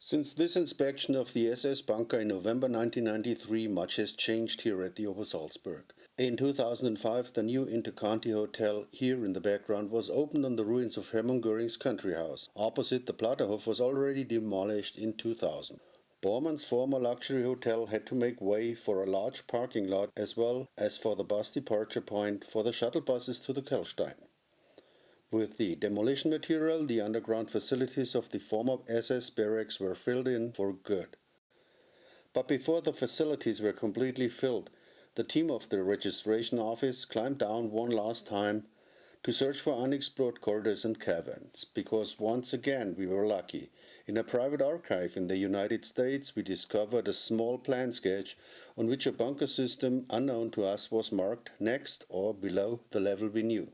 Since this inspection of the SS bunker in November 1993, much has changed here at the Obersalzberg. In 2005, the new Interconti Hotel here in the background was opened on the ruins of Hermann Göring's country house. Opposite, the Platterhof was already demolished in 2000. Bormann's former luxury hotel had to make way for a large parking lot as well as for the bus departure point for the shuttle buses to the Kelstein. With the demolition material, the underground facilities of the former SS barracks were filled in for good. But before the facilities were completely filled, the team of the registration office climbed down one last time to search for unexplored corridors and caverns, because once again we were lucky. In a private archive in the United States, we discovered a small plan sketch on which a bunker system unknown to us was marked next or below the level we knew.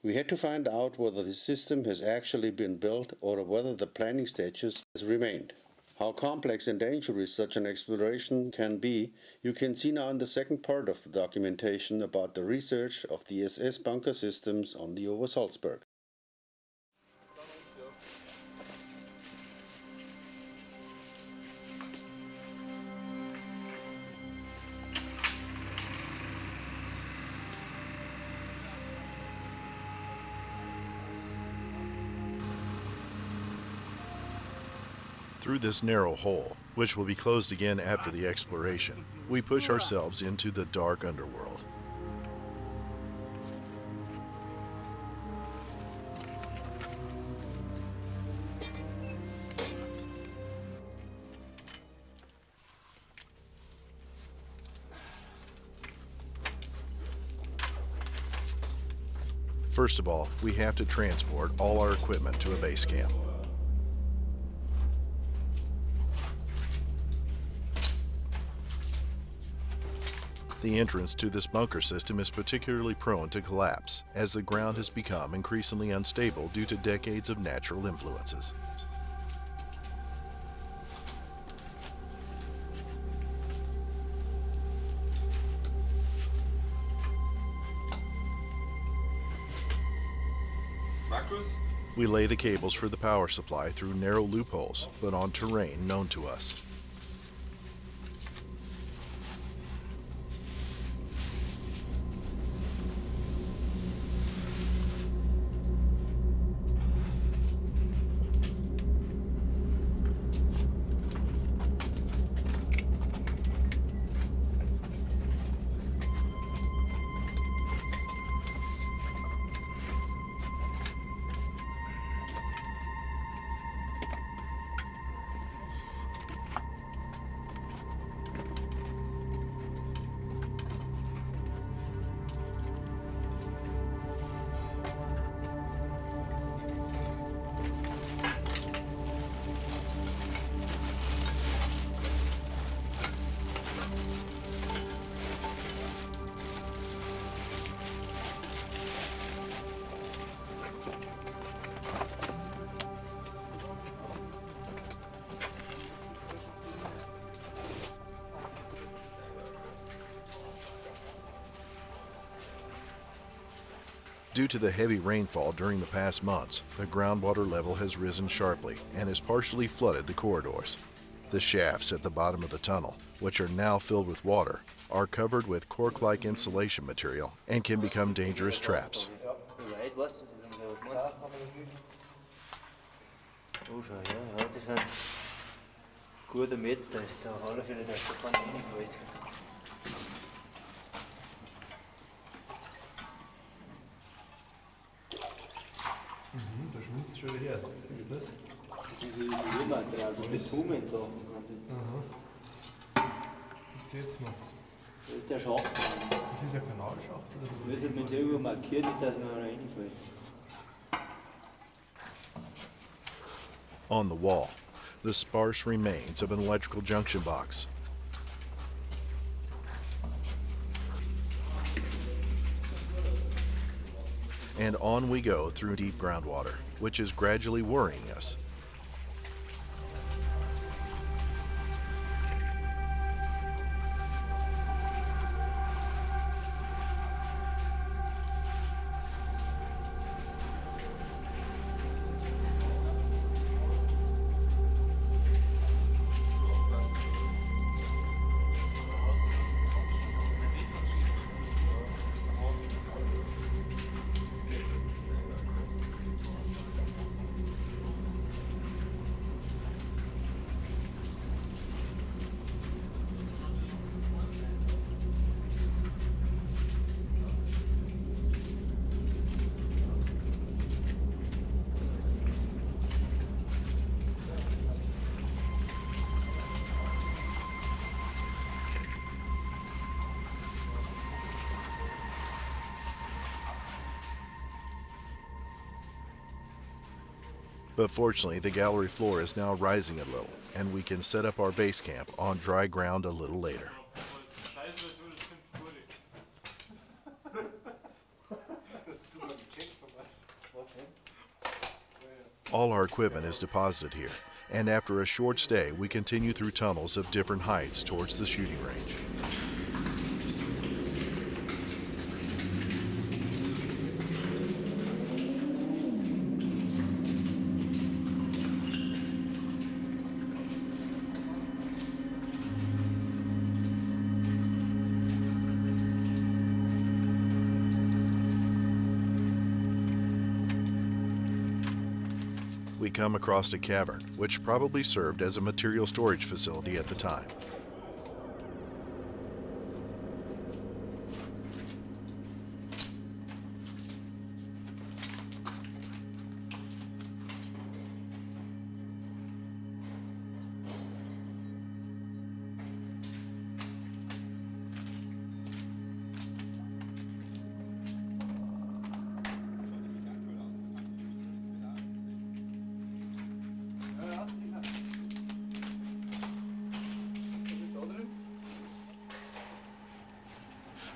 We had to find out whether the system has actually been built or whether the planning stages has remained. How complex and dangerous such an exploration can be, you can see now in the second part of the documentation about the research of the SS bunker systems on the Obersalzberg. Through this narrow hole, which will be closed again after the exploration, we push ourselves into the dark underworld. First of all, we have to transport all our equipment to a base camp. The entrance to this bunker system is particularly prone to collapse, as the ground has become increasingly unstable due to decades of natural influences. We lay the cables for the power supply through narrow loopholes, but on terrain known to us. Due to the heavy rainfall during the past months, the groundwater level has risen sharply and has partially flooded the corridors. The shafts at the bottom of the tunnel, which are now filled with water, are covered with cork-like insulation material and can become dangerous traps. Da schwimmt es schon wieder her. Was ist das? Das ist Ölmaterial, das Bitumen so. Aha. Gibt's jetzt noch? Das ist der Schacht. Das ist ein Kanalschacht? Oder? Das ist mit irgendwo markiert, nicht, dass man reinfällt. On the wall, the sparse remains of an electrical junction box. And on we go through deep groundwater, which is gradually worrying us. But fortunately, the gallery floor is now rising a little, and we can set up our base camp on dry ground a little later. All our equipment is deposited here, and after a short stay, we continue through tunnels of different heights towards the shooting range. We come across a cavern, which probably served as a material storage facility at the time.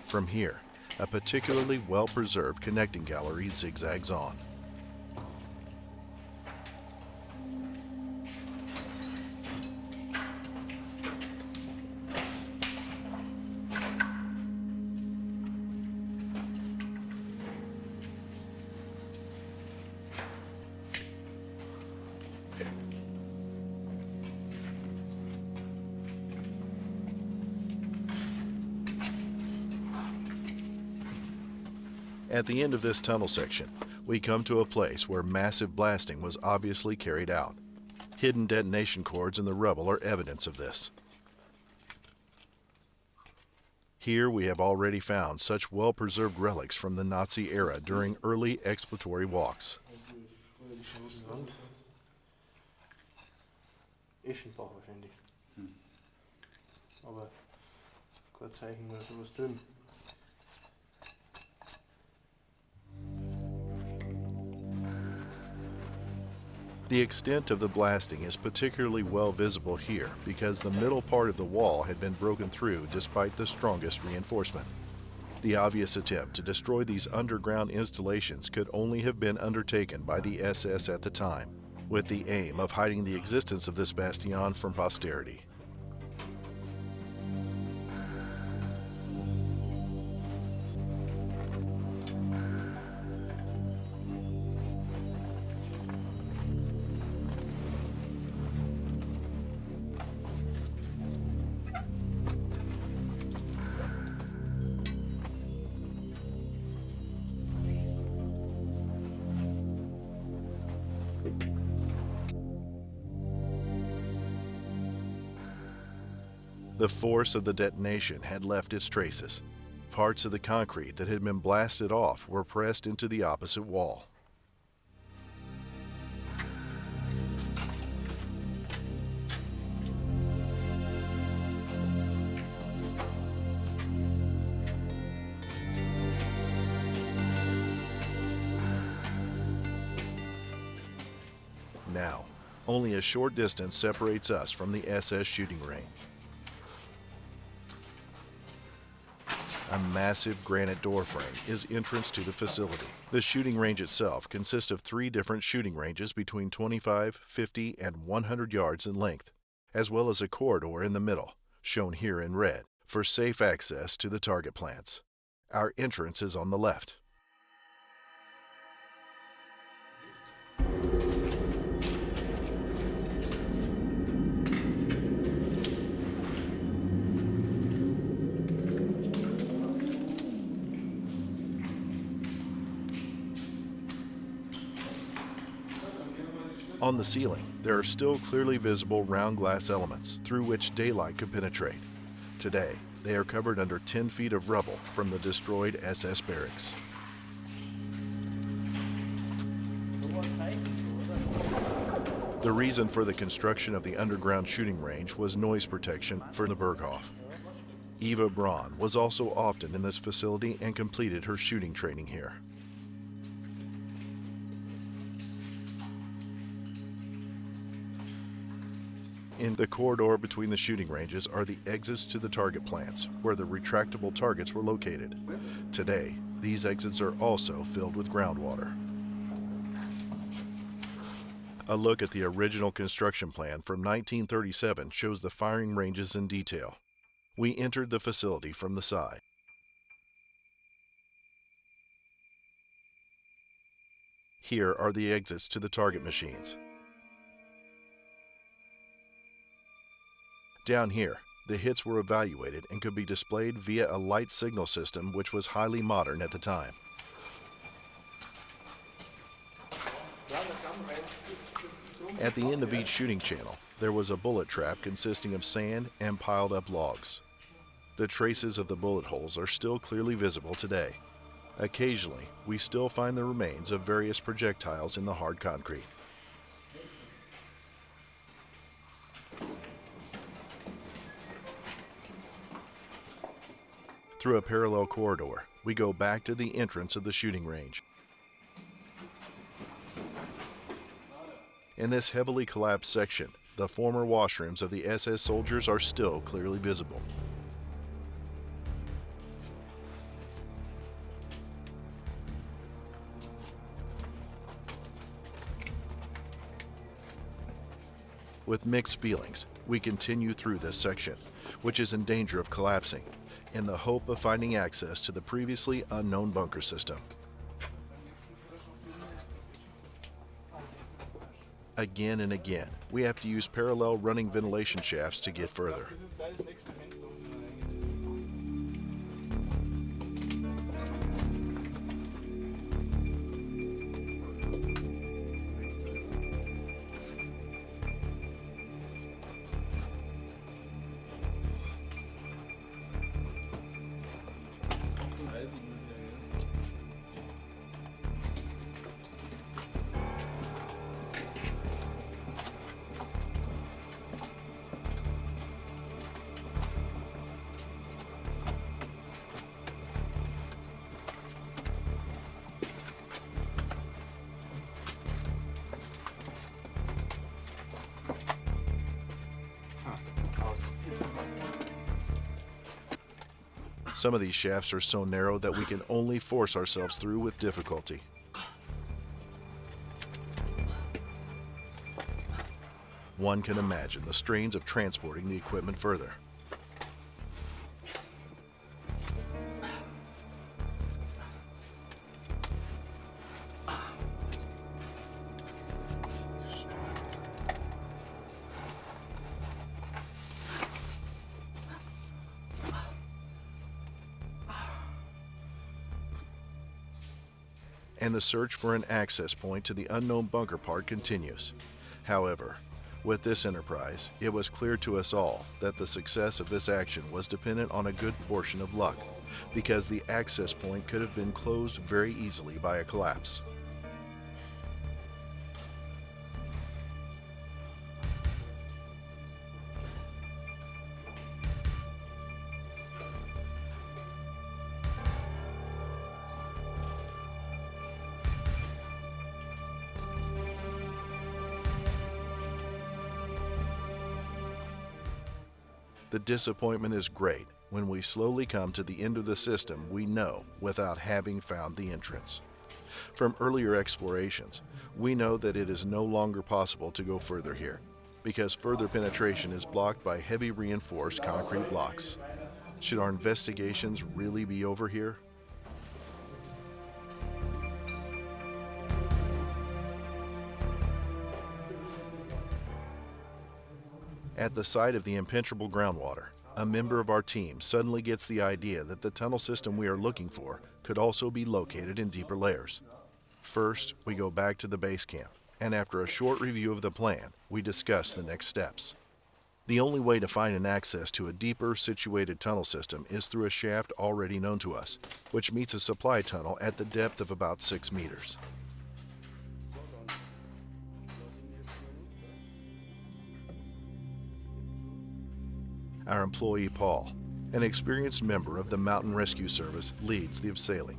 From here, a particularly well-preserved connecting gallery zigzags on. At the end of this tunnel section, we come to a place where massive blasting was obviously carried out. Hidden detonation cords in the rubble are evidence of this. Here we have already found such well-preserved relics from the Nazi era during early exploratory walks. Eschenbach wahrscheinlich. Aber kein Zeichen oder sowas drüben. The extent of the blasting is particularly well visible here because the middle part of the wall had been broken through despite the strongest reinforcement. The obvious attempt to destroy these underground installations could only have been undertaken by the SS at the time, with the aim of hiding the existence of this bastion from posterity. The force of the detonation had left its traces. Parts of the concrete that had been blasted off were pressed into the opposite wall. Now, only a short distance separates us from the SS shooting range. A massive granite doorframe is entrance to the facility. The shooting range itself consists of 3 different shooting ranges between 25, 50, and 100 yards in length, as well as a corridor in the middle, shown here in red, for safe access to the target plants. Our entrance is on the left. On the ceiling, there are still clearly visible round glass elements through which daylight could penetrate. Today, they are covered under 10 feet of rubble from the destroyed SS barracks. The reason for the construction of the underground shooting range was noise protection for the Berghof. Eva Braun was also often in this facility and completed her shooting training here. In the corridor between the shooting ranges are the exits to the target plants, where the retractable targets were located. Today, these exits are also filled with groundwater. A look at the original construction plan from 1937 shows the firing ranges in detail. We entered the facility from the side. Here are the exits to the target machines. Down here, the hits were evaluated and could be displayed via a light signal system which was highly modern at the time. At the end of each shooting channel, there was a bullet trap consisting of sand and piled up logs. The traces of the bullet holes are still clearly visible today. Occasionally, we still find the remains of various projectiles in the hard concrete. Through a parallel corridor, we go back to the entrance of the shooting range. In this heavily collapsed section, the former washrooms of the SS soldiers are still clearly visible. With mixed feelings, we continue through this section, which is in danger of collapsing, in the hope of finding access to the previously unknown bunker system. Again and again, we have to use parallel running ventilation shafts to get further. Some of these shafts are so narrow that we can only force ourselves through with difficulty. One can imagine the strains of transporting the equipment further. And the search for an access point to the unknown bunker part continues. However, with this enterprise, it was clear to us all that the success of this action was dependent on a good portion of luck, because the access point could have been closed very easily by a collapse. The disappointment is great when we slowly come to the end of the system we know without having found the entrance. From earlier explorations, we know that it is no longer possible to go further here, because further penetration is blocked by heavy reinforced concrete blocks. Should our investigations really be over here? At the site of the impenetrable groundwater, a member of our team suddenly gets the idea that the tunnel system we are looking for could also be located in deeper layers. First, we go back to the base camp, and after a short review of the plan, we discuss the next steps. The only way to find an access to a deeper situated tunnel system is through a shaft already known to us, which meets a supply tunnel at the depth of about 6 meters. Our employee Paul, an experienced member of the Mountain Rescue Service, leads the abseiling.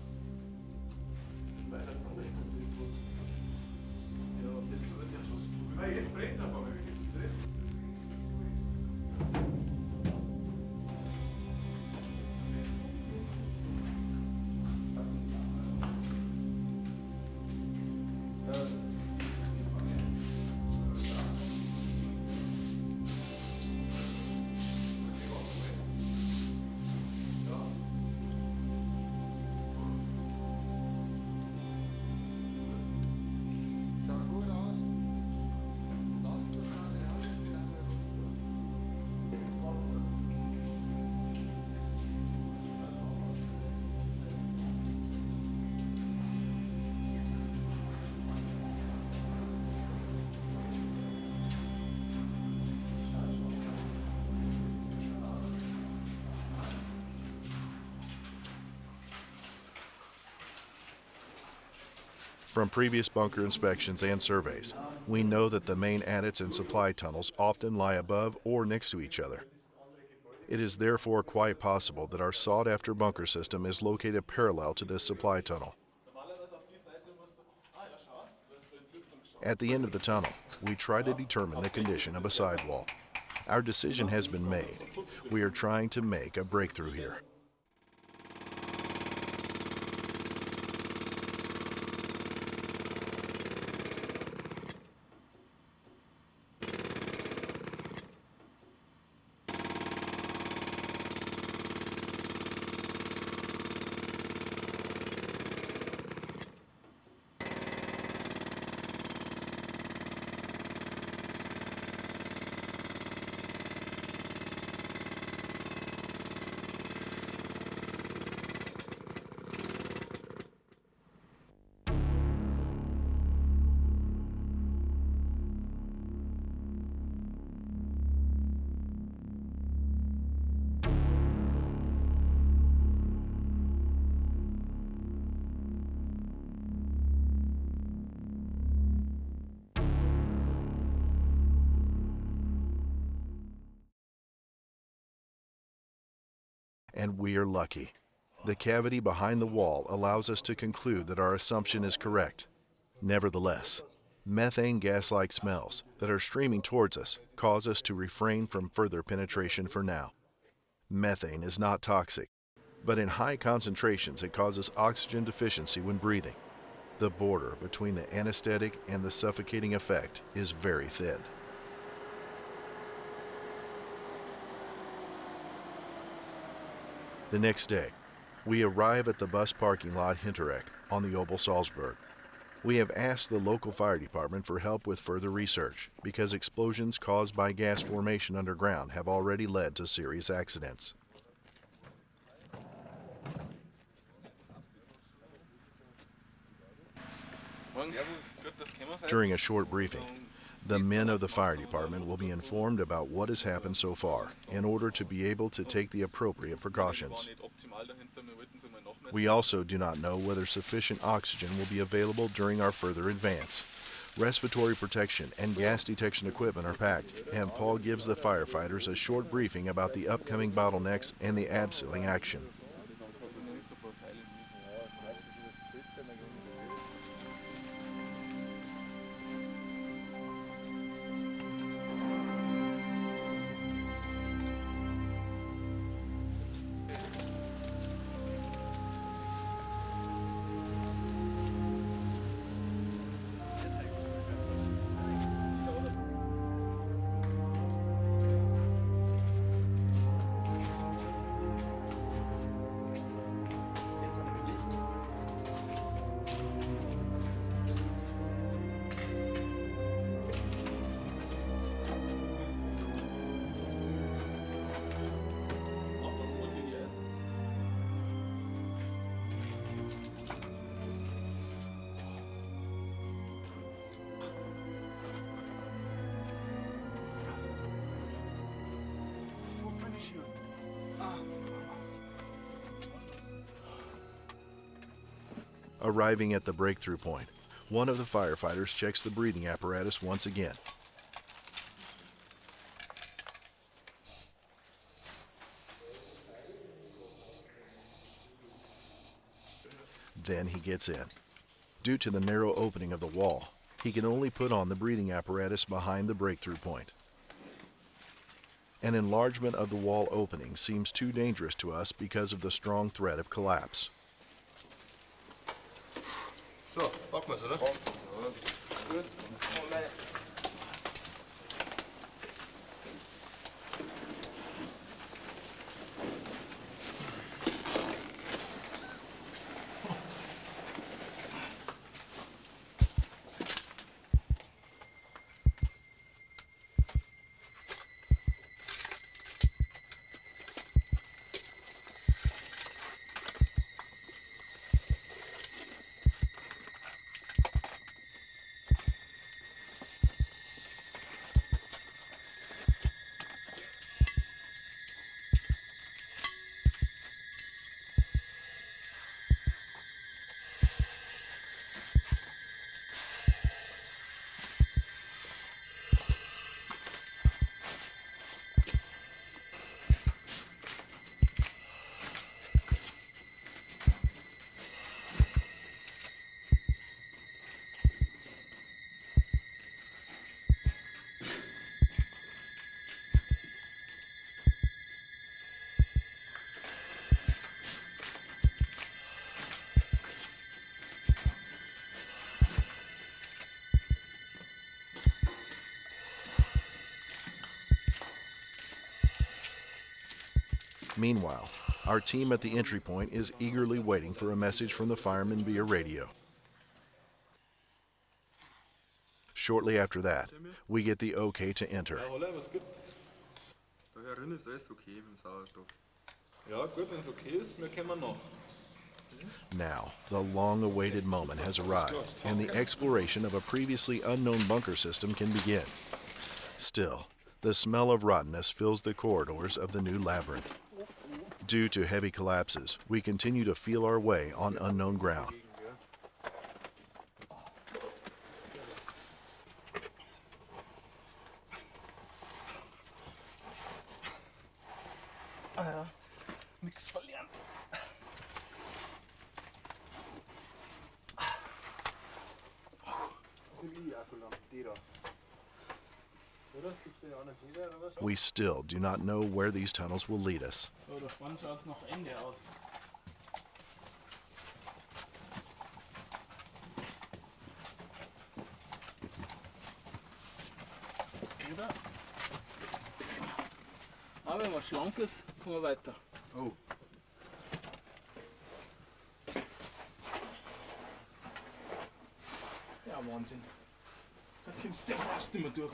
From previous bunker inspections and surveys, we know that the main adits and supply tunnels often lie above or next to each other. It is therefore quite possible that our sought-after bunker system is located parallel to this supply tunnel. At the end of the tunnel, we try to determine the condition of a sidewall. Our decision has been made. We are trying to make a breakthrough here. And we are lucky. The cavity behind the wall allows us to conclude that our assumption is correct. Nevertheless, methane gas-like smells that are streaming towards us cause us to refrain from further penetration for now. Methane is not toxic, but in high concentrations it causes oxygen deficiency when breathing. The border between the anesthetic and the suffocating effect is very thin. The next day, we arrive at the bus parking lot Hinterrecht on the Obersalzberg. We have asked the local fire department for help with further research because explosions caused by gas formation underground have already led to serious accidents. During a short briefing, the men of the fire department will be informed about what has happened so far in order to be able to take the appropriate precautions. We also do not know whether sufficient oxygen will be available during our further advance. Respiratory protection and gas detection equipment are packed, and Paul gives the firefighters a short briefing about the upcoming bottlenecks and the abseiling action. Arriving at the breakthrough point, one of the firefighters checks the breathing apparatus once again. Then he gets in. Due to the narrow opening of the wall, he can only put on the breathing apparatus behind the breakthrough point. An enlargement of the wall opening seems too dangerous to us because of the strong threat of collapse. So, packen wir es, oder? Gut. Meanwhile, our team at the entry point is eagerly waiting for a message from the firemen via radio. Shortly after that, we get the okay to enter. Ja, Holla, was gibt's? Da herin ist alles okay mit dem Sauerstoff. Ja, gut, wenn es okay ist, mehr können wir noch. Now, the long-awaited moment has arrived, and the exploration of a previously unknown bunker system can begin. Still, the smell of rottenness fills the corridors of the new labyrinth. Due to heavy collapses, we continue to feel our way on unknown ground. Nix verlernt. We still do not know where these tunnels will lead us. So, da vorne schaut's noch Ende aus. Oder? Aber wenn man schlank ist, kommen wir weiter. Oh. Ja, Wahnsinn. Da kommst du fast nicht mehr durch.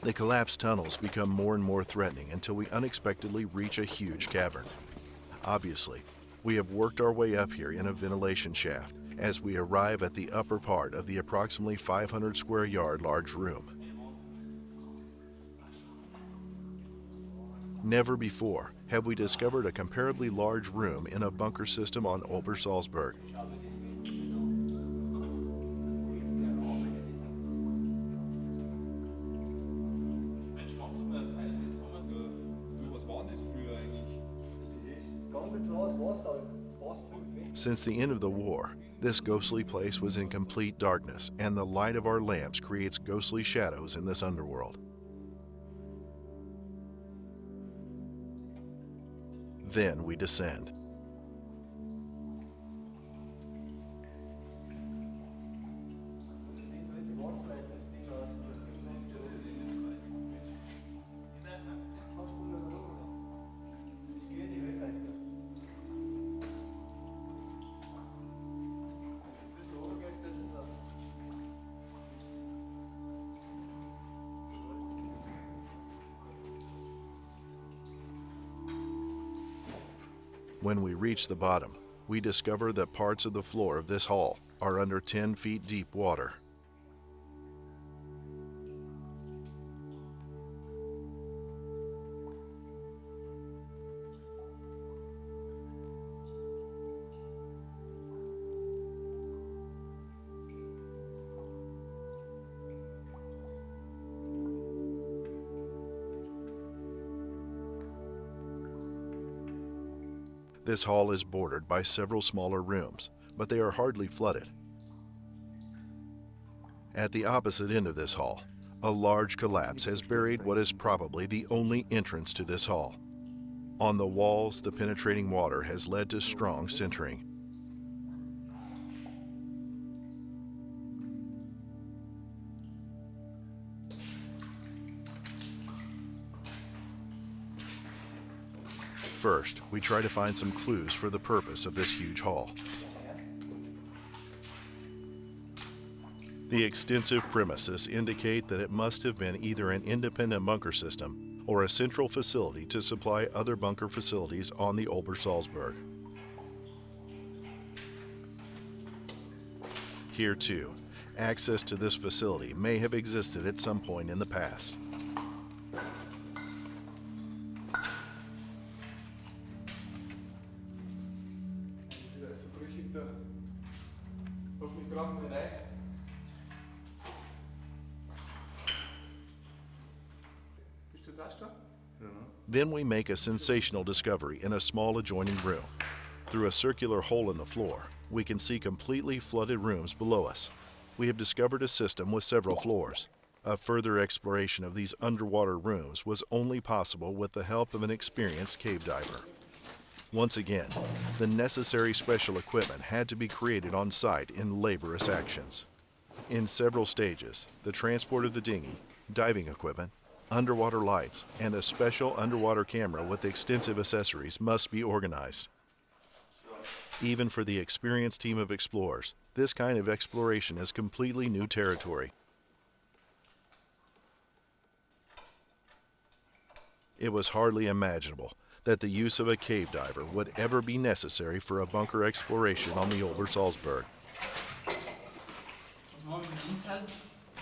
The collapsed tunnels become more and more threatening until we unexpectedly reach a huge cavern. Obviously, we have worked our way up here in a ventilation shaft as we arrive at the upper part of the approximately 500 square yard large room. Never before have we discovered a comparably large room in a bunker system on Obersalzberg. Since the end of the war, this ghostly place was in complete darkness, and the light of our lamps creates ghostly shadows in this underworld. Then we descend. When we reach the bottom, we discover that parts of the floor of this hall are under 10 feet deep water. This hall is bordered by several smaller rooms, but they are hardly flooded. At the opposite end of this hall, a large collapse has buried what is probably the only entrance to this hall. On the walls, the penetrating water has led to strong sintering. First, we try to find some clues for the purpose of this huge hall. The extensive premises indicate that it must have been either an independent bunker system or a central facility to supply other bunker facilities on the Obersalzberg. Here too, access to this facility may have existed at some point in the past. Then we make a sensational discovery in a small adjoining room. Through a circular hole in the floor, we can see completely flooded rooms below us. We have discovered a system with several floors. A further exploration of these underwater rooms was only possible with the help of an experienced cave diver. Once again, the necessary special equipment had to be created on site in laborious actions. In several stages, the transport of the dinghy, diving equipment, underwater lights, and a special underwater camera with extensive accessories must be organized. Even for the experienced team of explorers, this kind of exploration is completely new territory. It was hardly imaginable that the use of a cave diver would ever be necessary for a bunker exploration on the Obersalzberg.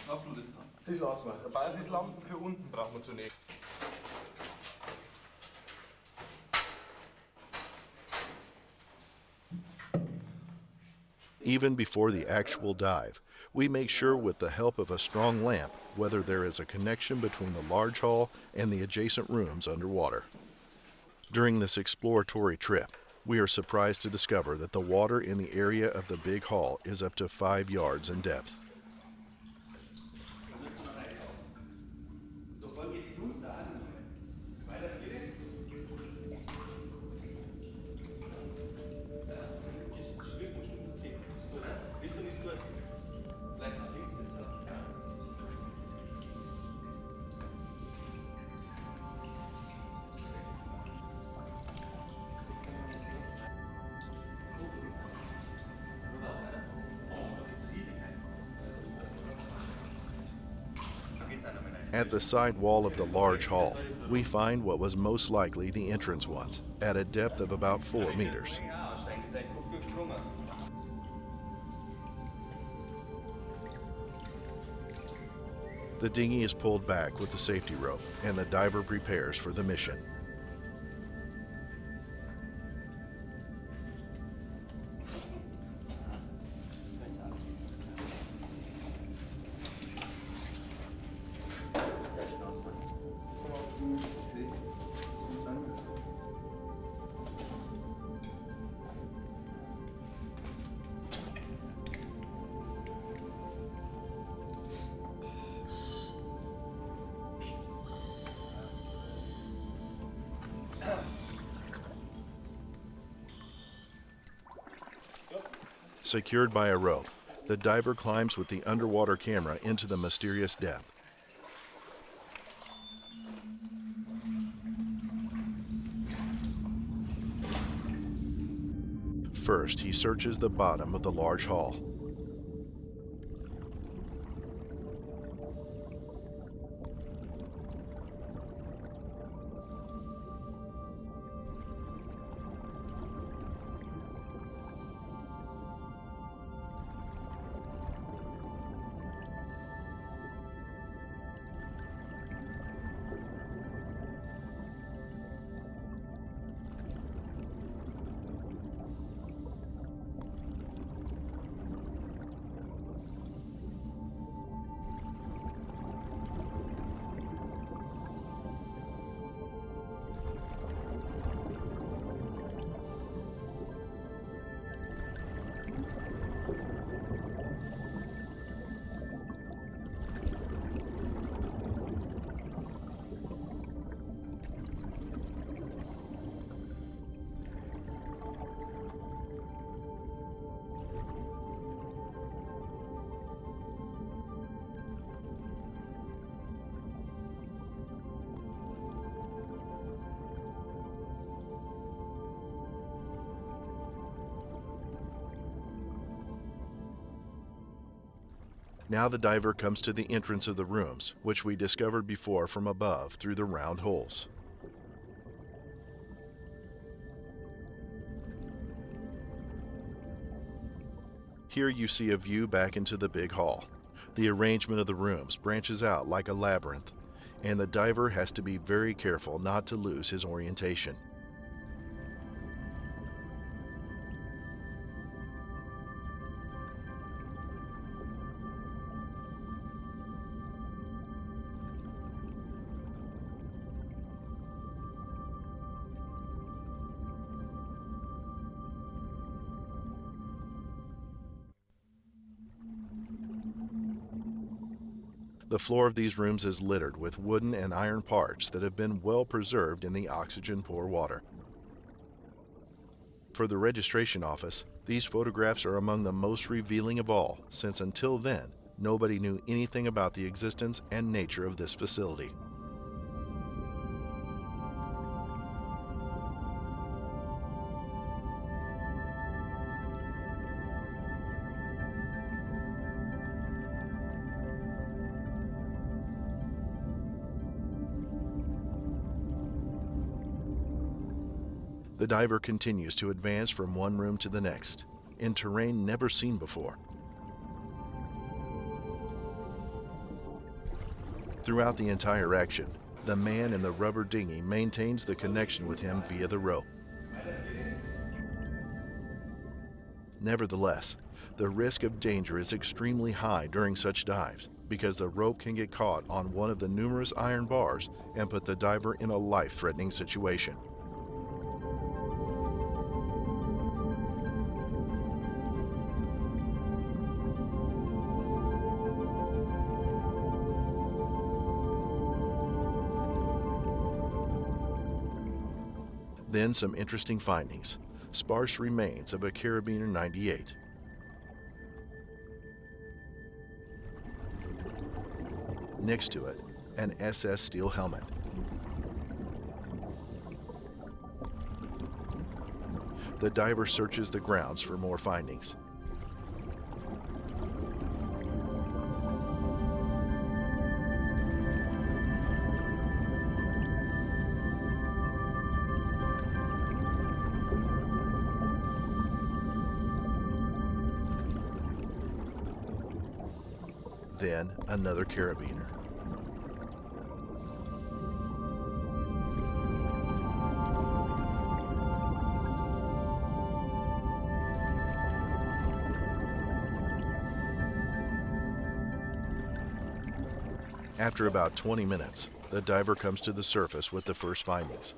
Lassen wir das dann. Das lassen wir. Basislampen für unten brauchen wir zunächst. Even before the actual dive, we make sure with the help of a strong lamp whether there is a connection between the large hall and the adjacent rooms underwater. During this exploratory trip, we are surprised to discover that the water in the area of the big hall is up to 5 yards in depth. At the side wall of the large hall, we find what was most likely the entrance once, at a depth of about 4 meters. The dinghy is pulled back with the safety rope, and the diver prepares for the mission. Secured by a rope, the diver climbs with the underwater camera into the mysterious depth. First, he searches the bottom of the large hall. Now the diver comes to the entrance of the rooms, which we discovered before from above through the round holes. Here you see a view back into the big hall. The arrangement of the rooms branches out like a labyrinth, and the diver has to be very careful not to lose his orientation. The floor of these rooms is littered with wooden and iron parts that have been well preserved in the oxygen-poor water. For the registration office, these photographs are among the most revealing of all, since until then, nobody knew anything about the existence and nature of this facility. The diver continues to advance from one room to the next, in terrain never seen before. Throughout the entire action, the man in the rubber dinghy maintains the connection with him via the rope. Nevertheless, the risk of danger is extremely high during such dives because the rope can get caught on one of the numerous iron bars and put the diver in a life-threatening situation. Then some interesting findings. Sparse remains of a Carabiner 98. Next to it, an SS steel helmet. The diver searches the grounds for more findings. Then another carabiner. After about 20 minutes, the diver comes to the surface with the first findings.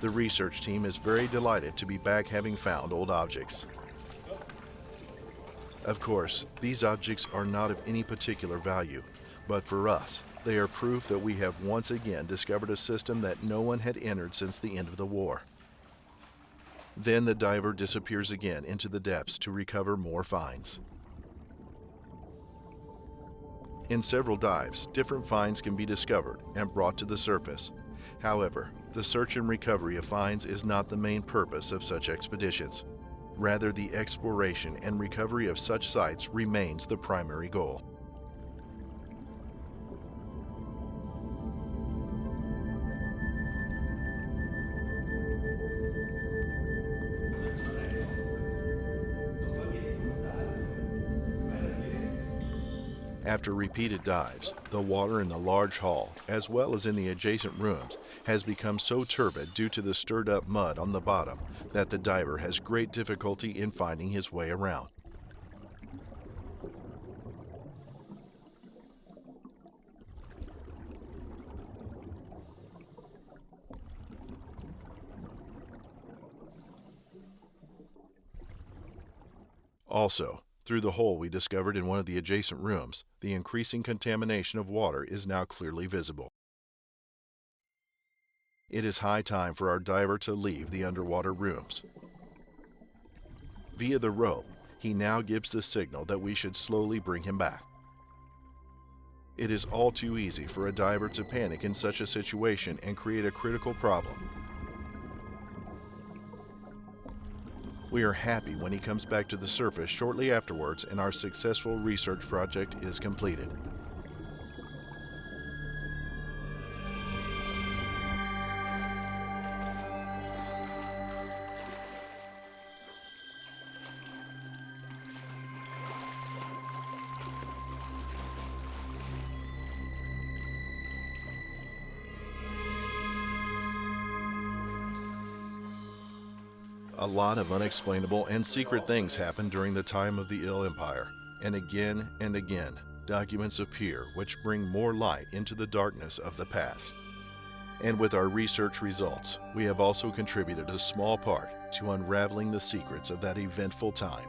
The research team is very delighted to be back having found old objects. Of course, these objects are not of any particular value, but for us, they are proof that we have once again discovered a system that no one had entered since the end of the war. Then the diver disappears again into the depths to recover more finds. In several dives, different finds can be discovered and brought to the surface. However, the search and recovery of finds is not the main purpose of such expeditions. Rather, the exploration and recovery of such sites remains the primary goal. After repeated dives, the water in the large hall, as well as in the adjacent rooms, has become so turbid due to the stirred up mud on the bottom that the diver has great difficulty in finding his way around. Also, through the hole we discovered in one of the adjacent rooms, the increasing contamination of water is now clearly visible. It is high time for our diver to leave the underwater rooms. Via the rope, he now gives the signal that we should slowly bring him back. It is all too easy for a diver to panic in such a situation and create a critical problem. We are happy when he comes back to the surface shortly afterwards and our successful research project is completed. A lot of unexplainable and secret things happened during the time of the Ill Empire, and again, documents appear which bring more light into the darkness of the past. And with our research results, we have also contributed a small part to unraveling the secrets of that eventful time.